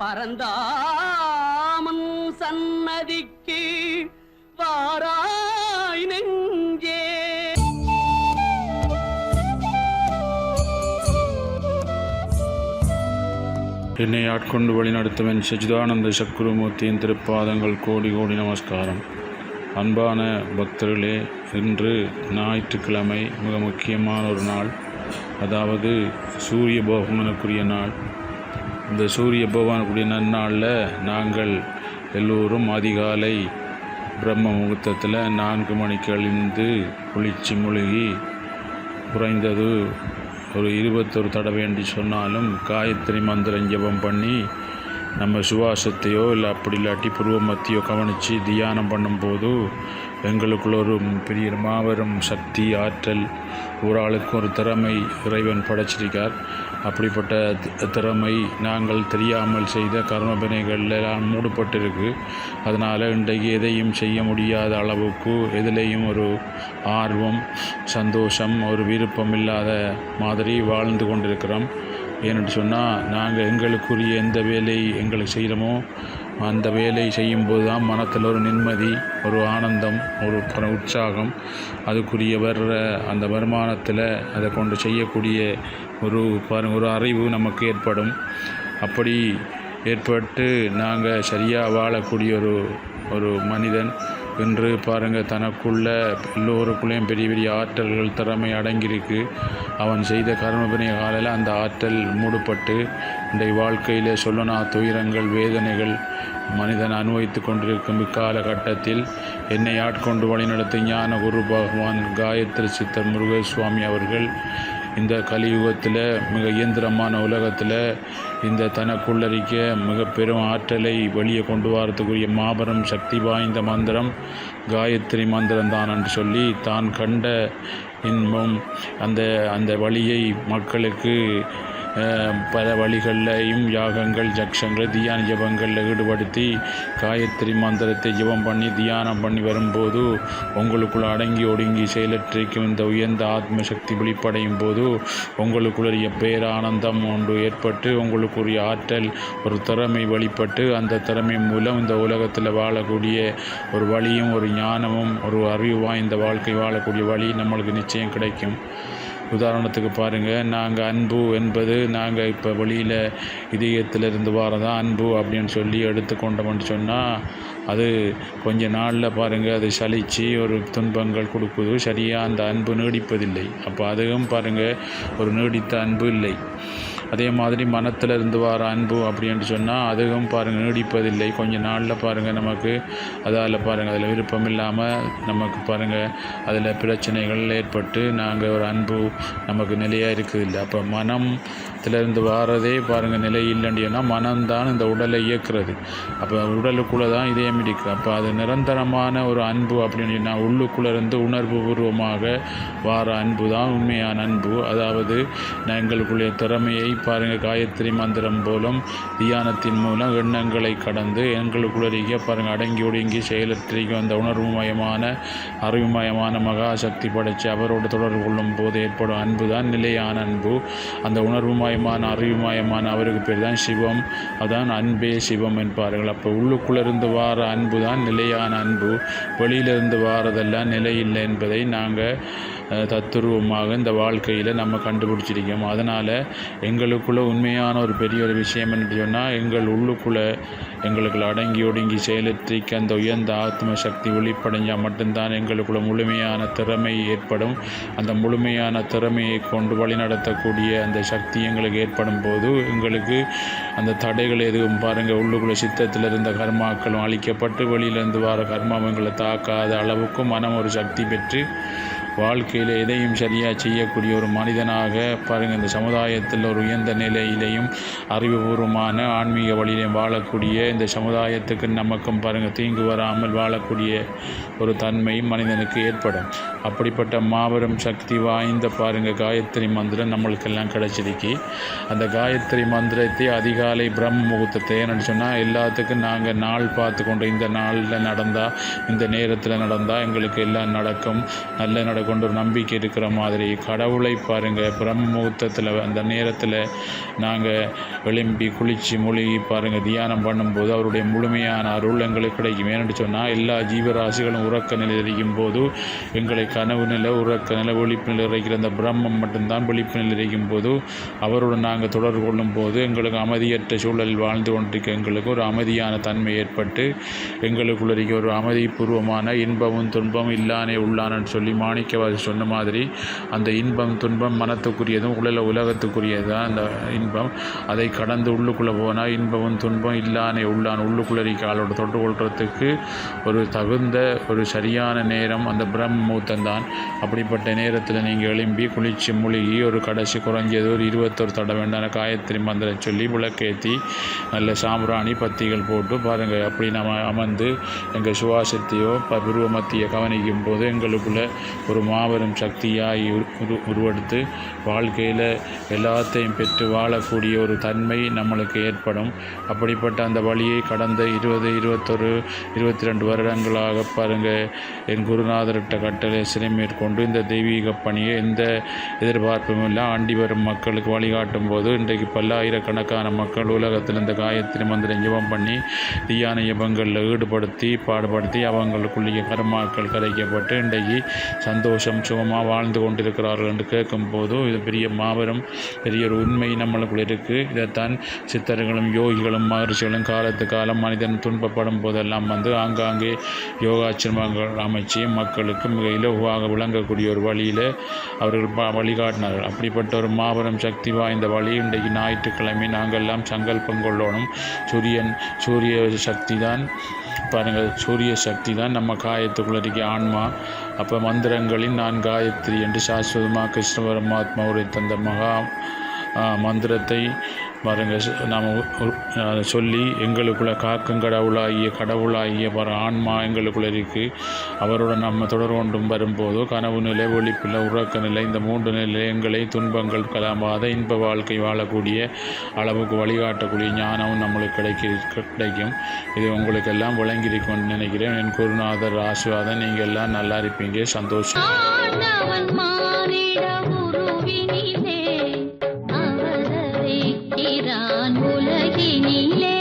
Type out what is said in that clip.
பரந்தாமன் சன்னதிக்கு வாராய் நெஞ்சே. என்னை ஆட்கொண்டு வழிநடத்துவன் சச்சிதானந்த சக்குருமூர்த்தியின் திருப்பாதங்கள் கோடி கோடி நமஸ்காரம். அன்பான பக்தர்களே, இன்று ஞாயிற்றுக்கிழமை மிக முக்கியமான ஒரு நாள், அதாவது சூரிய பகவானுக்குரிய நாள். இந்த சூரிய பகவானுக்குரிய நன்னாளில் நாங்கள் எல்லோரும் அதிகாலை பிரம்ம முகூர்த்தத்தில் 4 மணிக்கு எழுந்து குளிச்சு முழுகி குறைந்தது ஒரு 21 தடவை என்று சொன்னாலும் காயத்ரி மந்திரம் ஜபம் பண்ணி நம்ம சுவாசத்தையோ இல்லை அப்படி இல்லாட்டி புருவ மத்தியோ கவனித்து தியானம் பண்ணும்போது எங்களுக்குள்ள ஒரு பெரிய மாபெரும் சக்தி ஆற்றல், ஒரு ஆளுக்கு ஒரு திறமை இறைவன் படைச்சிருக்கார். அப்படிப்பட்ட திறமை நாங்கள் தெரியாமல் செய்த கர்மபிணைகள் எல்லாம் மூடப்பட்டிருக்கு. அதனால் இன்றைக்கு எதையும் செய்ய முடியாத அளவுக்கு எதிலையும் ஒரு ஆர்வம், சந்தோஷம், ஒரு விருப்பம் இல்லாத மாதிரி வாழ்ந்து கொண்டிருக்கிறோம். ஏன்னு சொன்னால் நாங்கள் எங்களுக்குரிய எந்த வேலை எங்களுக்கு செய்கிறோமோ அந்த வேலை செய்யும்போது தான் மனத்தில் ஒரு நிம்மதி, ஒரு ஆனந்தம், ஒரு உற்சாகம், அதுக்குரிய வர்ற அந்த வருமானத்தில் அதை கொண்டு செய்யக்கூடிய ஒரு அறிவு நமக்கு ஏற்படும். அப்படி ஏற்பட்டு நாங்கள் சரியாக வாழக்கூடிய ஒரு மனிதன் என்று பாருங்கள், தனக்குள்ள எல்லோருக்குள்ளேயும் பெரிய பெரிய ஆற்றல்கள், திறமை அடங்கியிருக்கு. அவன் செய்த கர்மபிணை காலையில் அந்த ஆற்றல் மூடப்பட்டு இன்றைய வாழ்க்கையில் சொல்லனா துயரங்கள், வேதனைகள் மனிதன் அனுபவித்து கொண்டிருக்கும் இக்காலகட்டத்தில் என்னை ஆட்கொண்டு வழிநடத்தி ஞான குரு பகவான் காயத்ரி சித்தர் முருகசுவாமி அவர்கள் இந்த கலியுகத்தில் மிக இயந்திரமான உலகத்தில் இந்த தனக்குள்ளறிக்க மிக பெரும் ஆற்றலை வெளியே கொண்டு வரத்துக்குரிய மாபெரும் சக்தி வாய்ந்த மந்திரம் காயத்ரி மந்திரம் தான் என்று சொல்லி தான் கண்ட இன்பம் அந்த வழியை மக்களுக்கு பல வழிகளையும் யாகங்கள், ஜக்ஷங்கள், தியான ஜபங்களில் ஈடுபடுத்தி காயத்ரி மந்திரத்தை ஜபம் பண்ணி தியானம் பண்ணி வரும்போது உங்களுக்குள்ள அடங்கி ஒடுங்கி செயலற்றிக்கும் இந்த உயர்ந்த ஆத்ம சக்தி வெளிப்படையும் போது உங்களுக்குரிய பேரானந்தம் ஒன்று ஏற்பட்டு உங்களுக்குரிய ஆற்றல், ஒரு திறமை வெளிப்பட்டு அந்த திறமை மூலம் இந்த உலகத்தில் வாழக்கூடிய ஒரு வழியும், ஒரு ஞானமும், ஒரு அறிவு வாய்ந்த வாழ்க்கை வாழக்கூடிய வழி நம்மளுக்கு நிச்சயம் கிடைக்கும். உதாரணத்துக்கு பாருங்கள், நாங்கள் அன்பு என்பது நாங்கள் இப்போ வெளியில் இதயத்திலிருந்து வரதான் அன்பு அப்படின்னு சொல்லி எடுத்துக்கொண்டோம்னு சொன்னால் அது கொஞ்ச நாளில் பாருங்கள் அது சலித்து ஒரு துன்பங்கள் கொடுக்குது. சரியாக அந்த அன்பு நீடிப்பதில்லை. அப்போ அதுவும் பாருங்கள் ஒரு நீடித்த அன்பு இல்லை. அதே மாதிரி மனத்தில் இருந்து வர அன்பு அப்படின்னு சொன்னால் அதுவும் பாருங்கள் நீடிப்பதில்லை. கொஞ்ச நாளில் பாருங்கள் நமக்கு அதில் அதில் விருப்பம் இல்லாமல் நமக்கு பாருங்கள் அதில் பிரச்சனைகள் ஏற்பட்டு நாங்கள் ஒரு அன்பு நமக்கு நிலையாக இருக்குதில்லை. அப்போ மனத்திலிருந்து வாரதே பாருங்கள் நிலை இல்லைன்னா மனம்தான் இந்த உடலை இயக்குறது. அப்போ உடலுக்குள்ளே தான் இதயம் இருக்குது. அப்போ அது நிரந்தரமான ஒரு அன்பு அப்படின்னு சொன்னால் உள்ளுக்குள்ளே இருந்து உணர்வு பூர்வமாக வார அன்பு தான் உண்மையான அன்பு. அதாவது எங்களுக்குள்ளே திறமையை பாருங்கள் காயத்ரி மந்திரம் போலும் தியானத்தின் மூலம் எண்ணங்களை கடந்து எங்களுக்குள்ளே பாருங்கள் அடங்கி ஒடுங்கி செயலற்றிக்கும் அந்த உணர்வுமயமான அறிவுமயமான மகாசக்தி படைத்து அவரோடு தொடர்பு கொள்ளும் போது ஏற்படும் அன்பு தான் நிலையான அன்பு. அந்த உணர்வுமயமான அறிவுமயமான அவருக்கு பேர் தான் சிவம். அதான் அன்பே சிவம் என்பார்கள். அப்போ உள்ளுக்குள்ளிருந்து வார அன்பு தான் நிலையான அன்பு. வெளியிலிருந்து வாரதெல்லாம் நிலை இல்லை என்பதை நாங்கள் தத்துருவமாக இந்த வாழ்க்கையில் நம்ம கண்டுபிடிச்சிருக்கோம். அதனால் எங்களுக்குள்ளே உண்மையான ஒரு பெரிய ஒரு விஷயம் என்று சொன்னால் எங்கள் உள்ளுக்குள்ளே எங்களுக்குள்ள அடங்கி ஒடுங்கி செயலற்றிக்க அந்த உயர்ந்த ஆத்ம சக்தி வெளிப்படைஞ்சால் மட்டும்தான் எங்களுக்குள்ள முழுமையான திறமை ஏற்படும். அந்த முழுமையான திறமையை கொண்டு வழிநடத்தக்கூடிய அந்த சக்தி எங்களுக்கு ஏற்படும் போது எங்களுக்கு அந்த தடைகள் எதுவும் பாருங்கள் உள்ளுக்குள்ள சித்தத்தில் இருந்த கர்மாக்களும் அழிக்கப்பட்டு வெளியிலிருந்து வர கர்மம் எங்களை தாக்காத அளவுக்கு மனம் ஒரு சக்தி பெற்று வாழ்க்கையில் எதையும் சரியாக செய்யக்கூடிய ஒரு மனிதனாக பாருங்கள் இந்த சமுதாயத்தில் ஒரு உயர்ந்த நிலையிலையும் அறிவுபூர்வமான ஆன்மீக வழியிலையும் வாழக்கூடிய இந்த சமுதாயத்துக்கு நமக்கும் பாருங்கள் தீங்கு வராமல் வாழக்கூடிய ஒரு தன்மை மனிதனுக்கு ஏற்படும். அப்படிப்பட்ட மாபெரும் சக்தி வாய்ந்த பாருங்கள் காயத்ரி மந்திரம் நம்மளுக்கெல்லாம் கிடைச்சிருக்கு. அந்த காயத்ரி மந்திரத்தை அதிகாலை பிரம்ம முகூர்த்தத்தை ஏன்னு சொன்னால் எல்லாத்துக்கும் நாங்கள் நாள் பார்த்து கொண்டு இந்த நாளில் நடந்தால் இந்த நேரத்தில் நடந்தால் எங்களுக்கு எல்லாம் நடக்கும், நல்ல அதை கொண்டு ஒரு நம்பிக்கை இருக்கிற மாதிரி கடவுளை பாருங்கள். பிரம்ம முகூர்த்தத்தில் அந்த நேரத்தில் நாங்கள் எழும்பி குளித்து மூழ்கி பாருங்கள் தியானம் பண்ணும்போது அவருடைய முழுமையான அருள் எங்களுக்கு கிடைக்கும். ஏன்னு சொன்னால் எல்லா ஜீவராசிகளும் உறக்க நிலையில் இருக்கும் போது எங்களை கனவு நிலை உறக்க நிலை விழிப்பு நிலை இருக்கிற அந்த பிரம்மம் மட்டும்தான் விழிப்பு நிலை இருக்கும் போது அவருடன் நாங்கள் தொடர்பு கொள்ளும் போது எங்களுக்கு அமைதியற்ற சூழலில் வாழ்ந்து கொண்டிருக்க எங்களுக்கு ஒரு அமைதியான தன்மை ஏற்பட்டு எங்களுக்குள்ள இருக்க ஒரு அமைதிபூர்வமான இன்பமும் துன்பம் இல்லானே உள்ளானன்னு சொல்லி மாணிக்கவாசி சொன்ன மாதிரி அந்த இன்பம் துன்பம் மனத்துக்குரியதும் உலகத்துக்குரியது தான் அந்த இன்பம். அதை கடந்து உள்ளுக்குள்ளே போனால் இன்பமும் துன்பம் இல்லானே உள்ளான் உள்ளுக்குள்ளே இருக்க ஆளோட தொட்டு கொள்றதுக்கு ஒரு தகுந்த ஒரு சரியான நேரம் அந்த பிரம்ம முகூர்த்தம் தான். அப்படிப்பட்ட நேரத்தில் நீங்கள் எழும்பி குளிச்சு மூழ்கி ஒரு கடைசி குறைஞ்சது ஒரு 21 தடவை வேண்டான காயத்ரி மந்திரம் சொல்லி விளக்கேற்றி நல்ல சாம்பிராணி பத்திகள் போட்டு பாருங்கள். அப்படி நம்ம அமர்ந்து எங்கள் சுவாசத்தையோ உருவமத்தியை கவனிக்கும் போது எங்களுக்குள்ள ஒரு மாபெரும் சக்தியாய் உருவெடுத்து வாழ்க்கையில் எல்லாத்தையும் பெற்று வாழக்கூடிய ஒரு தன்மை நம்மளுக்கு ஏற்படும். அப்படிப்பட்ட அந்த வழியை கடந்த 20, 21, 22 வருடங்களாக பாருங்கள் என் குருநாதர்கிட்ட கட்டளை சிறை மேற்கொண்டு இந்த தெய்வீக பணியை எந்த எதிர்பார்ப்பும் இல்லை ஆண்டி வரும் மக்களுக்கு வழிகாட்டும் போது இன்றைக்கு பல்லாயிரக்கணக்கான மக்கள் உலகத்தில் இந்த காயத்ரி மந்திரம் ஜெபம் பண்ணி தியான ஜபங்களில் ஈடுபடுத்தி பாடுபடுத்தி அவங்களுக்குள்ளே கர்மாக்கள் கரைக்கப்பட்டு இன்றைக்கு சந்தோஷம் சுகமாக வாழ்ந்து கொண்டிருக்கிறார்கள் என்று கேட்கும்போது இது பெரிய மாபெரும் பெரிய ஒரு உண்மை நம்மளுக்குள்ள இருக்குது. இதைத்தான் சித்தர்களும் யோகிகளும் மகர்ஷிகளும் காலத்து காலம் மனிதன் துன்பப்படும் போதெல்லாம் வந்து ஆங்காங்கே யோகாசிரமங்கள் அமைச்சு மக்களுக்கு மிக இலகுவாக விளங்கக்கூடிய ஒரு வழியில் அவர்கள் வழிகாட்டினார்கள். அப்படிப்பட்ட ஒரு மாபெரும் சக்தி வாய்ந்த வழி இன்றைக்கு ஞாயிற்றுக்கிழமை நாங்கள் எல்லாம் சங்கல்பம் கொள்ளணும். சூரிய சக்தி தான் பாருங்கள், சூரிய சக்தி தான் நம்ம காயத்துக்குள்ள இருக்க ஆன்மா. அப்போ மந்திரங்களின் நான் காயத்ரி என்று சாஸ்வதமாக கிருஷ்ண பரமாத்மா தந்த மகா மந்திரத்தை பாருங்கள் நாம் சொல்லி எங்களுக்குள்ள காக்கும் கடவுளாகிய ஆன்மா எங்களுக்குள்ள இருக்குது. அவருடன் நம்ம தொடர் கொண்டும் வரும்போது கனவு நிலை ஒளிப்பில் உறக்க நிலை இந்த 3 நிலையங்களை துன்பங்கள் கலமாத இன்ப வாழ்க்கை வாழக்கூடிய அளவுக்கு வழிகாட்டக்கூடிய ஞானமும் நம்மளுக்கு கிடைக்கும். இது உங்களுக்கு எல்லாம் விளங்கியிருக்கும்னு நினைக்கிறேன். என் குருநாதர் ஆசீர்வாதம். நீங்கள் எல்லாம் நல்லா இருப்பீங்க. சந்தோஷம். உலகினிலே